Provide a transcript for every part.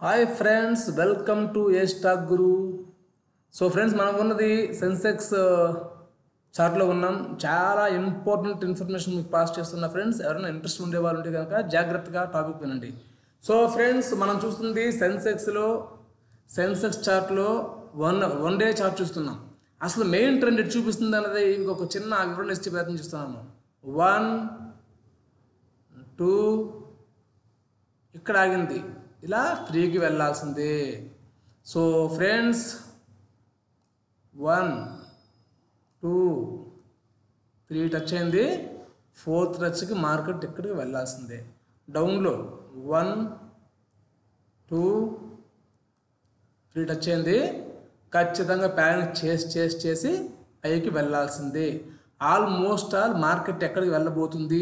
Hi friends, welcome to A stock Guru. So friends, మనం ఉన్నది సెన్సెక్స్ చార్ట్లో ఉన్నాం. చాలా ఇంపార్టెంట్ ఇన్ఫర్మేషన్ మీకు పాస్ చేస్తున్నా ఫ్రెండ్స్. ఎవరైనా ఇంట్రెస్ట్ ఉండే వాళ్ళు ఉంటే కనుక జాగ్రత్తగా టాపిక్ వినండి. సో ఫ్రెండ్స్, మనం చూస్తుంది సెన్సెక్స్ చార్ట్లో వన్ డే చార్ట్ చూస్తున్నాం. అసలు మెయిన్ ట్రెండ్ ఎటు చూపిస్తుంది అన్నది ఇంకొక చిన్న వివరణ ఇచ్చే ప్రయత్నం చేస్తున్నాను. 1 2 ఇక్కడ ఆగింది, ఇలా 3కి వెళ్ళాల్సిందే. సో ఫ్రెండ్స్, 1 2 3 టచ్ అయింది, 4th టచ్కి మార్కెట్ ఇక్కడికి వెళ్ళాల్సిందే. డౌన్లో 1 2 3 టచ్ అయింది, ఖచ్చితంగా ప్యానిక్ చేసి పైకి వెళ్ళాల్సిందే. ఆల్మోస్ట్ ఆల్ మార్కెట్ ఎక్కడికి వెళ్ళబోతుంది,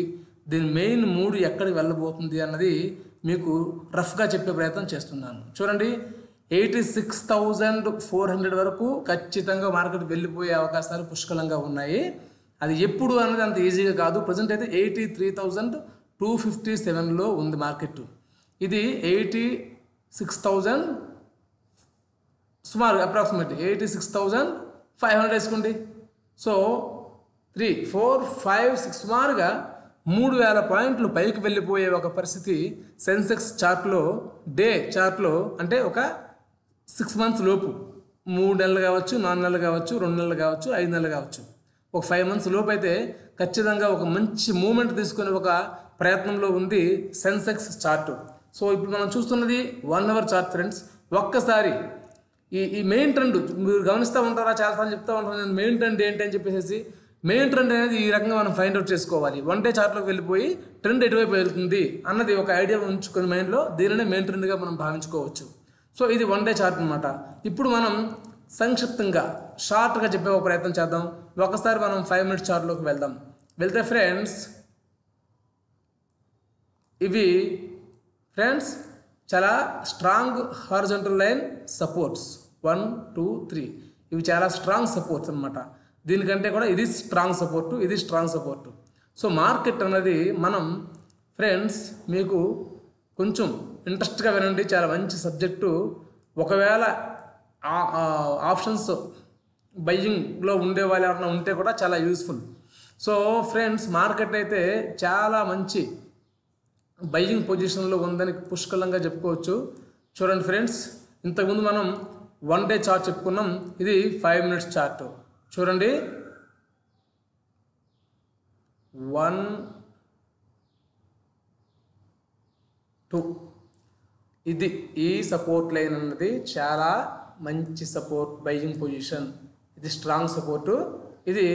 దీని మెయిన్ మూడు ఎక్కడికి వెళ్ళబోతుంది అన్నది మీకు రఫ్గా చెప్పే ప్రయత్నం చేస్తున్నాను. చూడండి, 86,400 వరకు ఖచ్చితంగా మార్కెట్ వెళ్ళిపోయే అవకాశాలు పుష్కలంగా ఉన్నాయి. అది ఎప్పుడు అనేది అంత ఈజీగా కాదు. ప్రజెంట్ అయితే 83,257లో ఉంది మార్కెట్. ఇది 86,000 సుమారు అప్రాక్సిమేట్లీ 86,500 వేసుకోండి. సో 3 4 5 6 సుమారుగా 3,000 పాయింట్లు పైకి వెళ్ళిపోయే ఒక పరిస్థితి సెన్సెక్స్ చార్ట్లో, డే చార్ట్లో. అంటే ఒక 6 మంత్స్ లోపు, 3 నెలలు కావచ్చు, 4 నెలలు కావచ్చు, 2 నెలలు కావచ్చు, 5 నెలలు కావచ్చు, ఒక 5 మంత్స్ లోపు అయితే ఖచ్చితంగా ఒక మంచి మూమెంట్ తీసుకునే ఒక ప్రయత్నంలో ఉంది సెన్సెక్స్ చార్ట్. సో ఇప్పుడు మనం చూస్తున్నది 1 అవర్ చార్ట్ ఫ్రెండ్స్. ఒక్కసారి ఈ మెయిన్ ట్రెండ్ మీరు గమనిస్తూ ఉంటారా, చాలాసార్లు చెప్తూ ఉంటాను నేను మెయిన్ ట్రెండ్ ఏంటి అని చెప్పేసి. మెయిన్ ట్రెండ్ అనేది ఈ రకంగా మనం ఫైండ్ అవుట్ చేసుకోవాలి. 1 డే చార్ట్లోకి వెళ్ళిపోయి ట్రెండ్ ఎటువైపు వెళ్తుంది అన్నది ఒక ఐడియా ఉంచుకొని మైండ్లో దీనినే మెయిన్ ట్రెండ్గా మనం భావించుకోవచ్చు. సో ఇది 1 డే చార్ట్ అనమాట. ఇప్పుడు మనం సంక్షిప్తంగా షార్ట్గా చెప్పే ఒక ప్రయత్నం చేద్దాం. ఒకసారి మనం 5 మినిట్స్ చార్ట్లోకి వెళ్తే ఫ్రెండ్స్, ఇవి ఫ్రెండ్స్ చాలా స్ట్రాంగ్ హారిజాంటల్ లైన్ సపోర్ట్స్ 1 2 3. ఇవి చాలా స్ట్రాంగ్ సపోర్ట్స్ అనమాట. దీనికంటే కూడా ఇది స్ట్రాంగ్ సపోర్టు, ఇది స్ట్రాంగ్ సపోర్టు. సో మార్కెట్ అన్నది మనం ఫ్రెండ్స్ మీకు కొంచెం ఇంట్రెస్ట్గా వినండి, చాలా మంచి సబ్జెక్టు. ఒకవేళ ఆప్షన్స్ బయ్యింగ్లో ఉండే వాళ్ళు ఎవరైనా ఉంటే కూడా చాలా యూస్ఫుల్. సో ఫ్రెండ్స్, మార్కెట్ అయితే చాలా మంచి బయ్యింగ్ పొజిషన్లో ఉందని పుష్కలంగా చెప్పుకోవచ్చు. చూడండి ఫ్రెండ్స్, ఇంతకుముందు మనం 1 డే చార్ట్ చెప్పుకున్నాం, ఇది 5 మినిట్స్ చార్ట్. చూడండి, 1 2 ఇది ఈ సపోర్ట్ లైన్ అన్నది చాలా మంచి సపోర్ట్ బయ్యింగ్ పొజిషన్. ఇది స్ట్రాంగ్ సపోర్టు. ఇది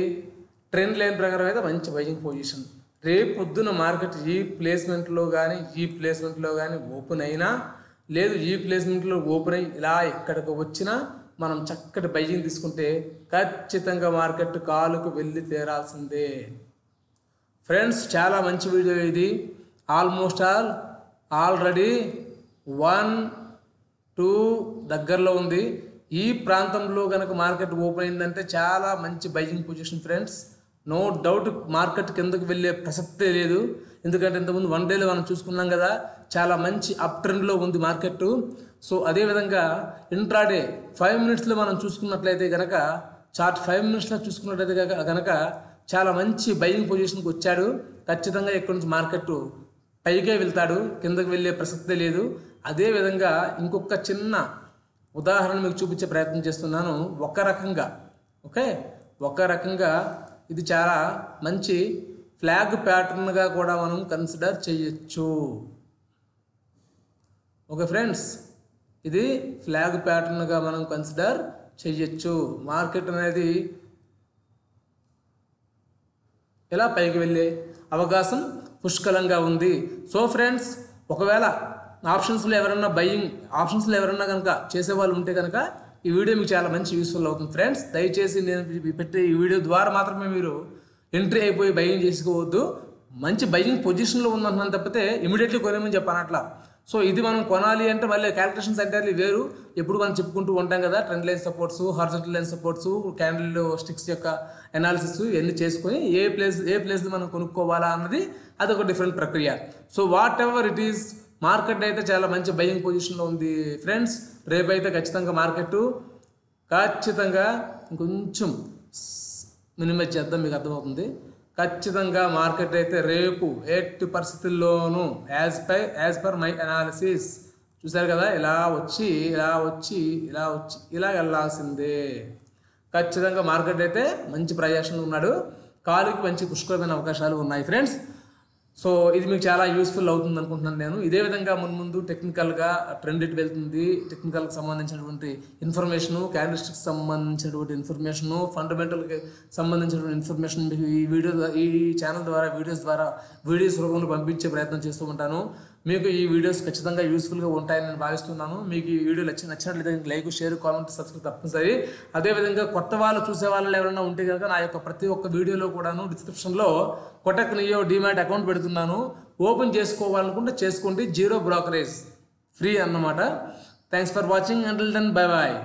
ట్రెండ్ లైన్ ప్రకారం అయితే మంచి బయ్యింగ్ పొజిషన్. రేపు పొద్దున మార్కెట్ ఈ ప్లేస్మెంట్లో కానీ ఓపెన్ అయినా, లేదు ఈ ప్లేస్మెంట్లో ఓపెన్ అయ్యి ఇలా ఎక్కడికి వచ్చినా మనం చక్కటి బయ్యింగ్ తీసుకుంటే ఖచ్చితంగా మార్కెట్ కాలుకు వెళ్ళి తీరాల్సిందే. ఫ్రెండ్స్, చాలా మంచి వీడియో ఇది. ఆల్మోస్ట్ ఆల్రెడీ 1 2 దగ్గరలో ఉంది. ఈ ప్రాంతంలో కనుక మార్కెట్ ఓపెన్ అయిందంటే చాలా మంచి buying position friends. No doubt market కిందకు వెళ్ళే ప్రసక్తే లేదు. ఎందుకంటే ఇంతకుముందు 1 డేలో మనం చూసుకున్నాం కదా, చాలా మంచి అప్ ట్రెండ్లో ఉంది మార్కెట్. సో అదేవిధంగా ఇంట్రాడే 5 మినిట్స్లో మనం చూసుకున్నట్లయితే కనుక, చార్ట్ 5 మినిట్స్లో చూసుకున్నట్లయితే కనుక చాలా మంచి బయ్యింగ్ పొజిషన్కి వచ్చాడు. ఖచ్చితంగా ఇక్కడ నుంచి మార్కెట్ పైకే వెళ్తాడు, కిందకు వెళ్ళే ప్రసక్తే లేదు. అదేవిధంగా ఇంకొక చిన్న ఉదాహరణ మీకు చూపించే ప్రయత్నం చేస్తున్నాను. ఒక రకంగా ఇది చాలా మంచి ఫ్లాగ్ ప్యాటర్న్గా కూడా మనం కన్సిడర్ చేయొచ్చు. ఓకే ఫ్రెండ్స్, ఇది ఫ్లాగ్ ప్యాటర్న్గా మనం కన్సిడర్ చేయొచ్చు. మార్కెట్ అనేది ఇలా పైకి వెళ్ళే అవకాశం పుష్కలంగా ఉంది. సో ఫ్రెండ్స్, ఒకవేళ ఆప్షన్స్లో ఎవరన్నా కనుక చేసేవాళ్ళు ఉంటే కనుక ఈ వీడియో మీకు చాలా మంచి యూస్ఫుల్ అవుతుంది ఫ్రెండ్స్. దయచేసి నేను పెట్టే ఈ వీడియో ద్వారా మాత్రమే మీరు ఎంట్రీ అయిపోయి బయ్యింగ్ చేసుకోవద్దు. మంచి బయ్యింగ్ పొజిషన్లో ఉందంటున్నాను తప్పితే ఇమీడియట్లీ కొనేమని చెప్పాను అట్లా. సో ఇది మనం కొనాలి అంటే మళ్ళీ క్యాలిక్యులేషన్స్ ఎంటైర్లీ వేరు. ఎప్పుడు మనం చెప్పుకుంటూ ఉంటాం కదా, trend line supports, horizontal line supports, candle sticks యొక్క అనాలిసిస్ ఇవన్నీ చేసుకొని ఏ ప్లేస్ మనం కొనుక్కోవాలా అన్నది అదొక డిఫరెంట్ ప్రక్రియ. So what ever it is, market అయితే చాలా మంచి బయింగ్ పొజిషన్లో ఉంది ఫ్రెండ్స్. రేపైతే ఖచ్చితంగా మార్కెట్ ఖచ్చితంగా ఇంకొంచెం మినిమైజ్ చేద్దాం, మీకు అర్థమవుతుంది. ఖచ్చితంగా మార్కెట్ అయితే రేపు ఎట్టి పరిస్థితుల్లోనూ యాజ్ పర్ మై అనాలిసిస్ చూశారు కదా, ఇలా వెళ్ళాల్సిందే. ఖచ్చితంగా మార్కెట్ అయితే మంచి ప్రయాసంలో ఉన్నాడు. కాలుకి మంచి పుష్కలమైన అవకాశాలు ఉన్నాయి ఫ్రెండ్స్. సో ఇది మీకు చాలా యూస్ఫుల్ అవుతుంది అనుకుంటున్నాను నేను. ఇదే విధంగా ముందు టెక్నికల్గా ట్రెండ్ ఇటు వెళ్తుంది, టెక్నికల్కి సంబంధించినటువంటి ఇన్ఫర్మేషను, క్యాండిల్స్టిక్స్ సంబంధించినటువంటి ఇన్ఫర్మేషను, ఫండమెంటల్కి సంబంధించినటువంటి ఇన్ఫర్మేషన్ మీకు ఈ ఛానల్ ద్వారా వీడియోస్ రూపంలో పంపించే ప్రయత్నం చేస్తూ ఉంటాను. మీకు ఈ వీడియోస్ ఖచ్చితంగా యూస్ఫుల్గా ఉంటాయని నేను భావిస్తున్నాను. మీకు ఈ వీడియో నచ్చినట్లయితే లైక్, షేర్, కామెంట్, సబ్స్క్రైబ్ తప్పనిసరి. అదేవిధంగా కొత్త వాళ్ళు చూసే వాళ్ళు ఎవరైనా ఉంటే కనుక నా యొక్క ప్రతి ఒక్క వీడియోలో కూడాను డిస్క్రిప్షన్లో కోటక్ నియో డిమాట్ అకౌంట్ పెడుతున్నాను. ఓపెన్ చేసుకోవాలనుకుంటే చేసుకోండి, 0 బ్రోకరేజ్, ఫ్రీ అన్నమాట. Thanks for watching. Until then bye bye.